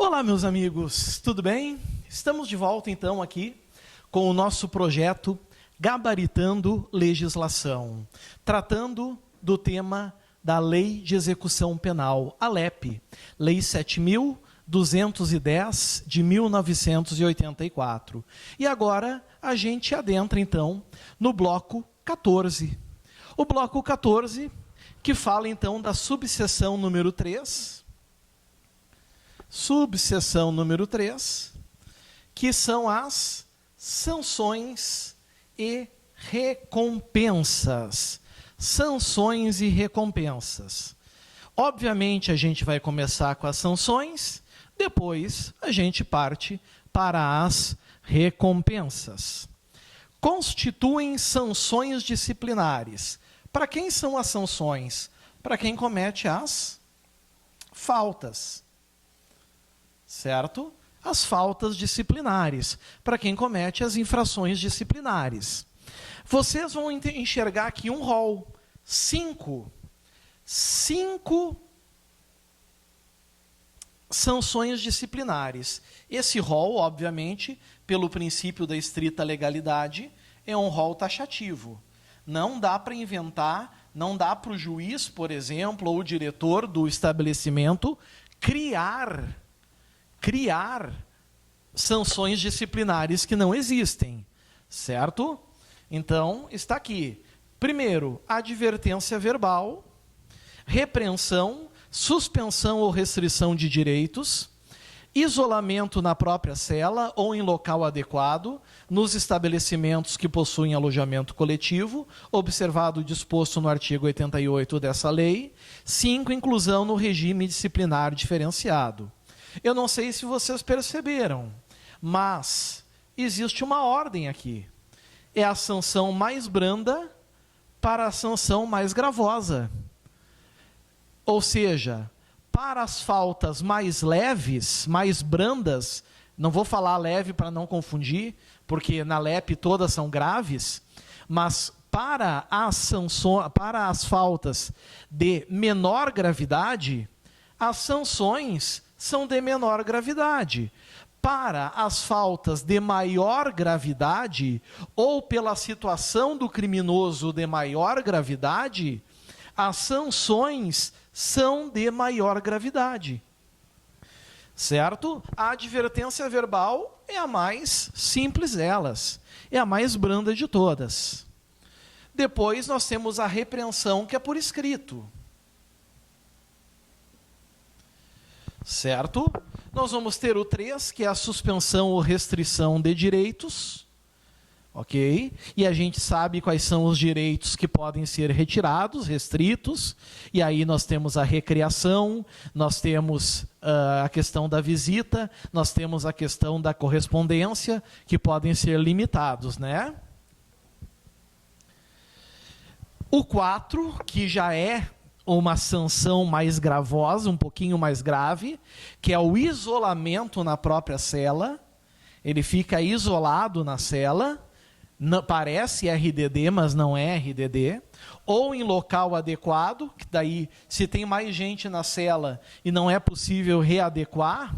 Olá, meus amigos, tudo bem? Estamos de volta, então, aqui com o nosso projeto Gabaritando Legislação, tratando do tema da Lei de Execução Penal, a LEP, Lei 7.210 de 1984. E agora a gente adentra, então, no bloco 14. O bloco 14, que fala, então, da subseção número 3, que são as sanções e recompensas. Sanções e recompensas. Obviamente, a gente vai começar com as sanções, depois a gente parte para as recompensas. Constituem sanções disciplinares. Para quem são as sanções? Para quem comete as faltas. Certo? As faltas disciplinares, para quem comete as infrações disciplinares. Vocês vão enxergar aqui um rol, 5 sanções disciplinares. Esse rol, obviamente, pelo princípio da estrita legalidade, é um rol taxativo. Não dá para inventar, não dá para o juiz, por exemplo, ou o diretor do estabelecimento, criar sanções disciplinares que não existem, certo? Então, está aqui. Primeiro, advertência verbal, repreensão, suspensão ou restrição de direitos, isolamento na própria cela ou em local adequado, nos estabelecimentos que possuem alojamento coletivo, observado o disposto no artigo 88 dessa lei. 5, inclusão no regime disciplinar diferenciado. Eu não sei se vocês perceberam, mas existe uma ordem aqui. É a sanção mais branda para a sanção mais gravosa. Ou seja, para as faltas mais leves, mais brandas, não vou falar leve para não confundir, porque na LEP todas são graves, mas para as faltas de menor gravidade, as sanções são de menor gravidade. Para as faltas de maior gravidade, ou pela situação do criminoso de maior gravidade, as sanções são de maior gravidade. Certo? A advertência verbal é a mais simples delas, é a mais branda de todas. Depois nós temos a repreensão, que é por escrito. Certo? Nós vamos ter o 3, que é a suspensão ou restrição de direitos. Ok? E a gente sabe quais são os direitos que podem ser retirados, restritos. E aí nós temos a recriação, nós temos a questão da visita, nós temos a questão da correspondência, que podem ser limitados, né? O 4, que já é uma sanção mais gravosa, um pouquinho mais grave, que é o isolamento na própria cela. Ele fica isolado na cela, parece RDD, mas não é RDD, ou em local adequado, que daí, se tem mais gente na cela e não é possível readequar,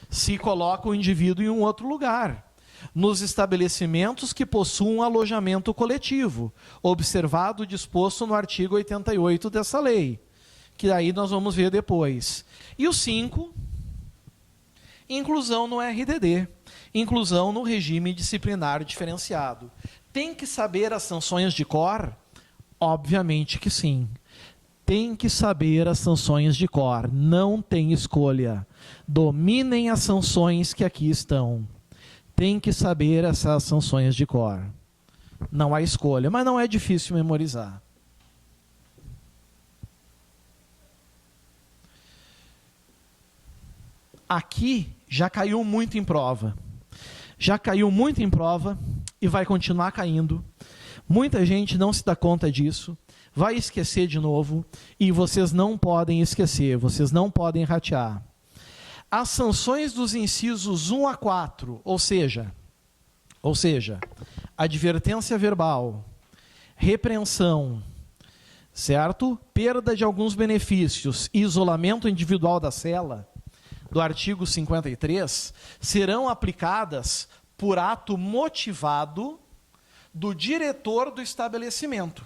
se coloca o indivíduo em um outro lugar. Nos estabelecimentos que possuam alojamento coletivo, observado o disposto no artigo 88 dessa lei, que aí nós vamos ver depois. E o 5, inclusão no RDD, inclusão no regime disciplinar diferenciado. Tem que saber as sanções de cor? Obviamente que sim. Tem que saber as sanções de cor, não tem escolha. Dominem as sanções que aqui estão. Tem que saber essas sanções de cor. Não há escolha, mas não é difícil memorizar. Aqui já caiu muito em prova. Já caiu muito em prova e vai continuar caindo. Muita gente não se dá conta disso, vai esquecer de novo, e vocês não podem esquecer, vocês não podem ratear. As sanções dos incisos 1 a 4, ou seja, advertência verbal, repreensão, certo? Perda de alguns benefícios, isolamento individual da cela, do artigo 53 serão aplicadas por ato motivado do diretor do estabelecimento.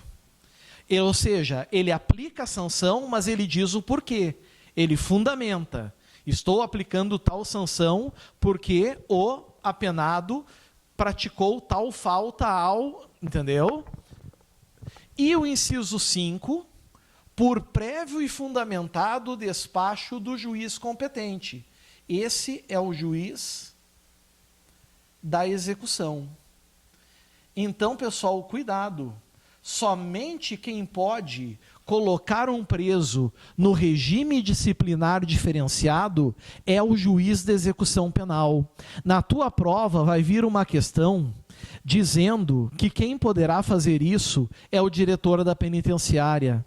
Ou seja, ele aplica a sanção, mas ele diz o porquê. Ele fundamenta. Estou aplicando tal sanção porque o apenado praticou tal falta ao... Entendeu? E o inciso 5, por prévio e fundamentado despacho do juiz competente. Esse é o juiz da execução. Então, pessoal, cuidado. Somente quem pode colocar um preso no regime disciplinar diferenciado é o juiz da execução penal. Na tua prova vai vir uma questão dizendo que quem poderá fazer isso é o diretor da penitenciária.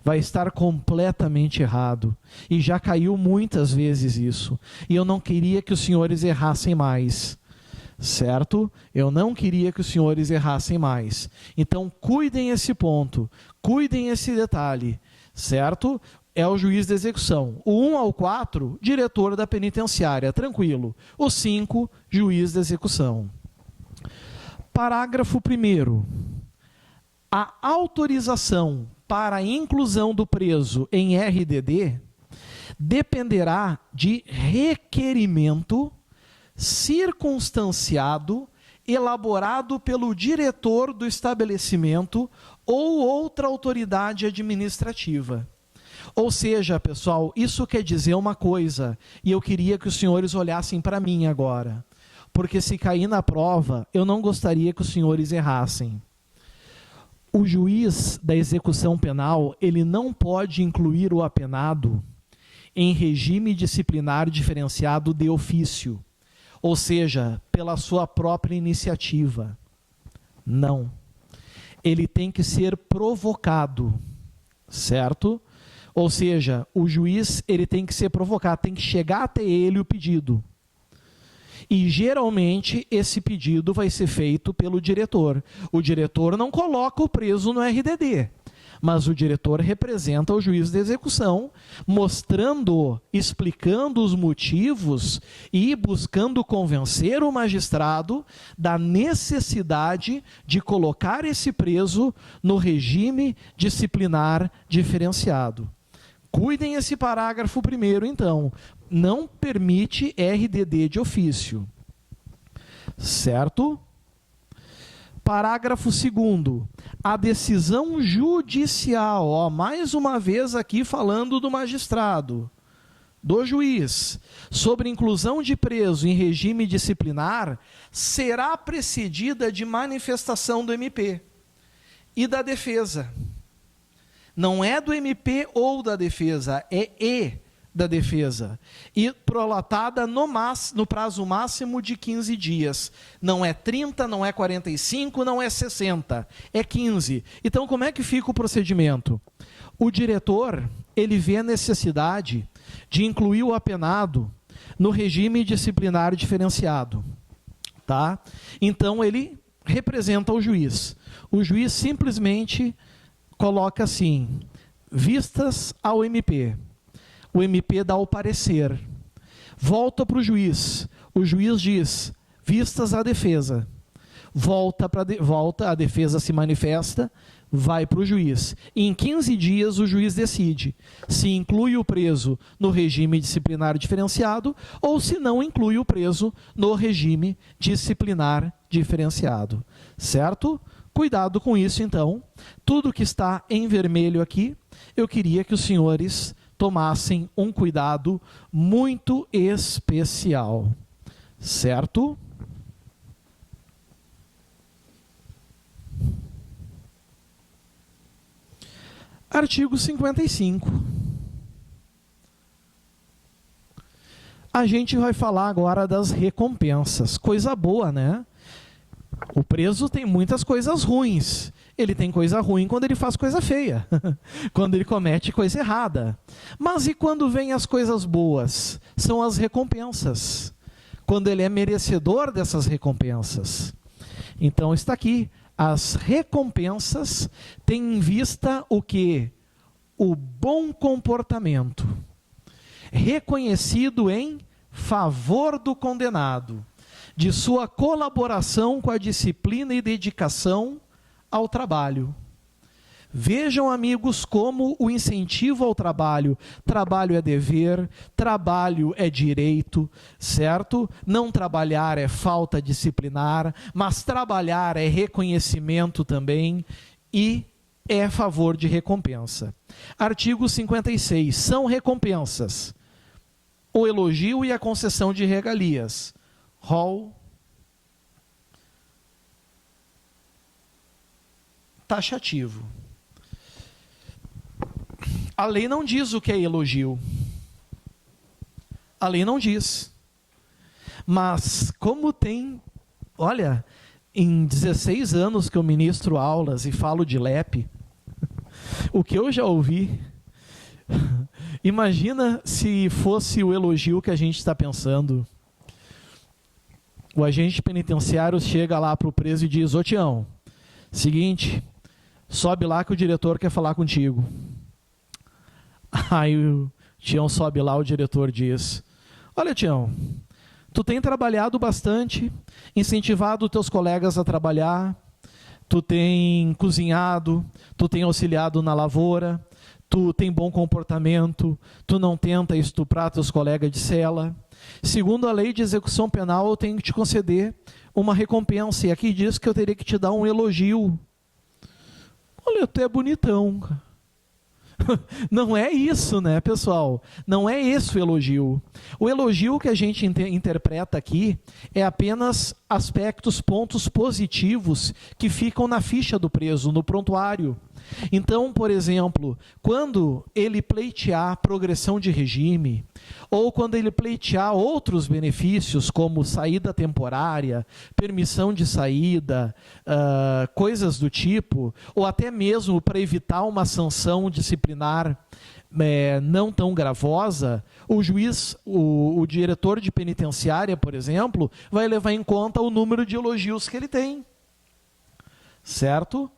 Vai estar completamente errado. E já caiu muitas vezes isso. E eu não queria que os senhores errassem mais. Certo? Eu não queria que os senhores errassem mais. Então, cuidem esse ponto. Cuidem esse detalhe. Certo? É o juiz da execução. O 1 ao 4, diretor da penitenciária. Tranquilo. O 5, juiz da execução. Parágrafo 1º. A autorização para a inclusão do preso em RDD dependerá de requerimento circunstanciado, elaborado pelo diretor do estabelecimento ou outra autoridade administrativa. Ou seja, pessoal, isso quer dizer uma coisa, e eu queria que os senhores olhassem para mim agora, porque se cair na prova, eu não gostaria que os senhores errassem. O juiz da execução penal, ele não pode incluir o apenado em regime disciplinar diferenciado de ofício, ou seja, pela sua própria iniciativa. Não. Ele tem que ser provocado, certo? Ou seja, o juiz ele tem que ser provocado, tem que chegar até ele o pedido. E geralmente esse pedido vai ser feito pelo diretor. O diretor não coloca o preso no RDD, mas o diretor representa o juiz de execução, mostrando, explicando os motivos e buscando convencer o magistrado da necessidade de colocar esse preso no regime disciplinar diferenciado. Cuidem esse parágrafo 1º, então. Não permite RDD de ofício. Certo? Parágrafo 2º. A decisão judicial, ó, mais uma vez aqui falando do magistrado, do juiz, sobre inclusão de preso em regime disciplinar, será precedida de manifestação do MP e da defesa. Não é do MP ou da defesa, é e da defesa. E prolatada no prazo máximo de 15 dias. Não é 30, não é 45, não é 60, é 15. Então, como é que fica o procedimento? O diretor, ele vê a necessidade de incluir o apenado no regime disciplinar diferenciado. Tá? Então, ele representa o juiz. O juiz simplesmente coloca assim, vistas ao MP. O MP dá o parecer. Volta para o juiz diz, vistas à defesa. Volta, a defesa se manifesta, vai para o juiz. E em 15 dias o juiz decide se inclui o preso no regime disciplinar diferenciado ou se não inclui o preso no regime disciplinar diferenciado. Certo? Cuidado com isso, então. Tudo que está em vermelho aqui, eu queria que os senhores tomassem um cuidado muito especial. Certo? Artigo 55. A gente vai falar agora das recompensas. Coisa boa, né? O preso tem muitas coisas ruins. Ele tem coisa ruim quando ele faz coisa feia, quando ele comete coisa errada. Mas e quando vem as coisas boas? São as recompensas. Quando ele é merecedor dessas recompensas. Então está aqui, as recompensas têm em vista o quê? O bom comportamento. reconhecido em favor do condenado, de sua colaboração com a disciplina e dedicação ao trabalho. Vejam, amigos, como o incentivo ao trabalho. Trabalho é dever, trabalho é direito, certo? Não trabalhar é falta disciplinar, mas trabalhar é reconhecimento também e é favor de recompensa. Artigo 56. São recompensas o elogio e a concessão de regalias. Rol taxativo. A lei não diz o que é elogio. A lei não diz. Mas como tem... Olha, em 16 anos que eu ministro aulas e falo de LEP, o que eu já ouvi... Imagina se fosse o elogio que a gente está pensando. O agente penitenciário chega lá para o preso e diz: ô Tião, seguinte, sobe lá que o diretor quer falar contigo. Aí o Tião sobe lá, o diretor diz: olha, Tião, tu tem trabalhado bastante, incentivado teus colegas a trabalhar, tu tem cozinhado, tu tem auxiliado na lavoura, tu tem bom comportamento, tu não tenta estuprar teus colegas de cela. Segundo a lei de execução penal, eu tenho que te conceder uma recompensa. E aqui diz que eu teria que te dar um elogio. Olha, tu é bonitão. Não é isso, né, pessoal? Não é esse o elogio. O elogio que a gente interpreta aqui é apenas aspectos, pontos positivos que ficam na ficha do preso, no prontuário. Então, por exemplo, quando ele pleitear progressão de regime, ou quando ele pleitear outros benefícios, como saída temporária, permissão de saída, coisas do tipo, ou até mesmo para evitar uma sanção disciplinar não tão gravosa, o juiz, o diretor de penitenciária, por exemplo, vai levar em conta o número de elogios que ele tem. Certo?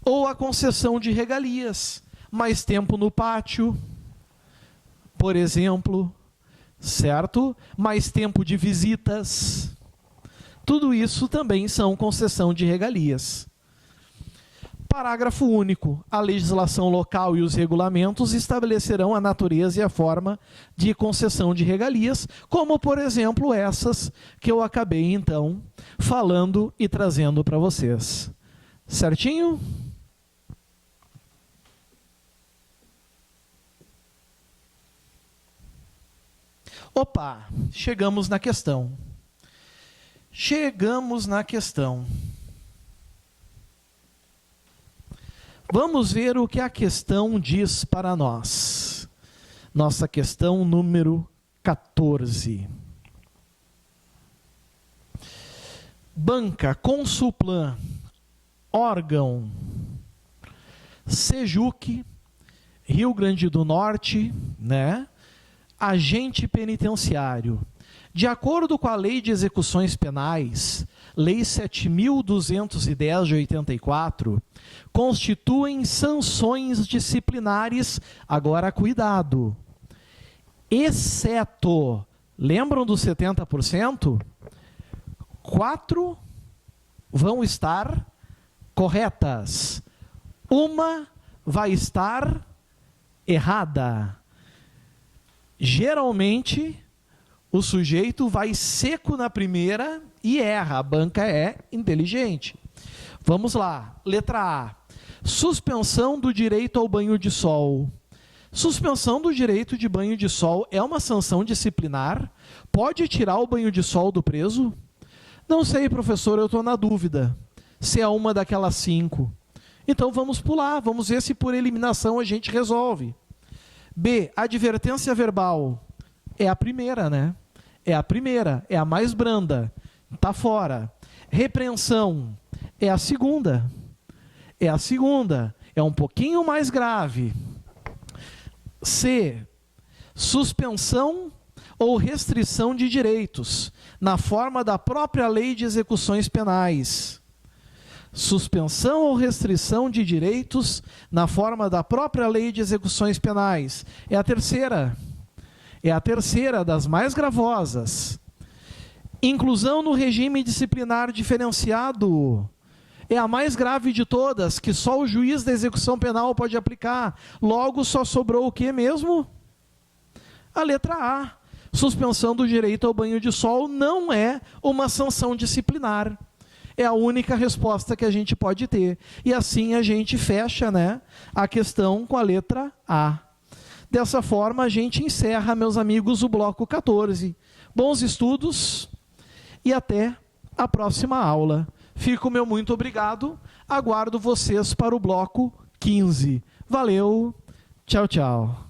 Ou a concessão de regalias, mais tempo no pátio, por exemplo, certo? Mais tempo de visitas. Tudo isso também são concessão de regalias. Parágrafo único. A legislação local e os regulamentos estabelecerão a natureza e a forma de concessão de regalias, como, por exemplo, essas que eu acabei, então, falando e trazendo para vocês. Certinho? Opa, chegamos na questão. Chegamos na questão. Vamos ver o que a questão diz para nós. Nossa questão número 14. Banca, Consulplan, órgão, Sejuc, Rio Grande do Norte, né? Agente penitenciário. De acordo com a Lei de Execuções Penais, Lei 7.210 de 84, constituem sanções disciplinares, agora cuidado, exceto, lembram dos 70%? 4 vão estar corretas, uma vai estar errada. Geralmente, o sujeito vai seco na primeira e erra. A banca é inteligente. Vamos lá. Letra A. Suspensão do direito ao banho de sol. Suspensão do direito de banho de sol é uma sanção disciplinar? Pode tirar o banho de sol do preso? Não sei, professor, eu estou na dúvida. Se é uma daquelas 5. Então vamos pular, vamos ver se por eliminação a gente resolve. B, advertência verbal. É a primeira, né? É a primeira, é a mais branda. Está fora. Repreensão. É a segunda. É a segunda. É um pouquinho mais grave. C, suspensão ou restrição de direitos, na forma da própria Lei de Execuções Penais. Suspensão ou restrição de direitos na forma da própria Lei de Execuções Penais. É a terceira. É a terceira das mais gravosas. Inclusão no regime disciplinar diferenciado. É a mais grave de todas, que só o juiz da execução penal pode aplicar. Logo, só sobrou o que mesmo? A letra A. Suspensão do direito ao banho de sol não é uma sanção disciplinar. É a única resposta que a gente pode ter. E assim a gente fecha, né, a questão com a letra A. Dessa forma, a gente encerra, meus amigos, o bloco 14. Bons estudos e até a próxima aula. Fico meu muito obrigado. Aguardo vocês para o bloco 15. Valeu. Tchau, tchau.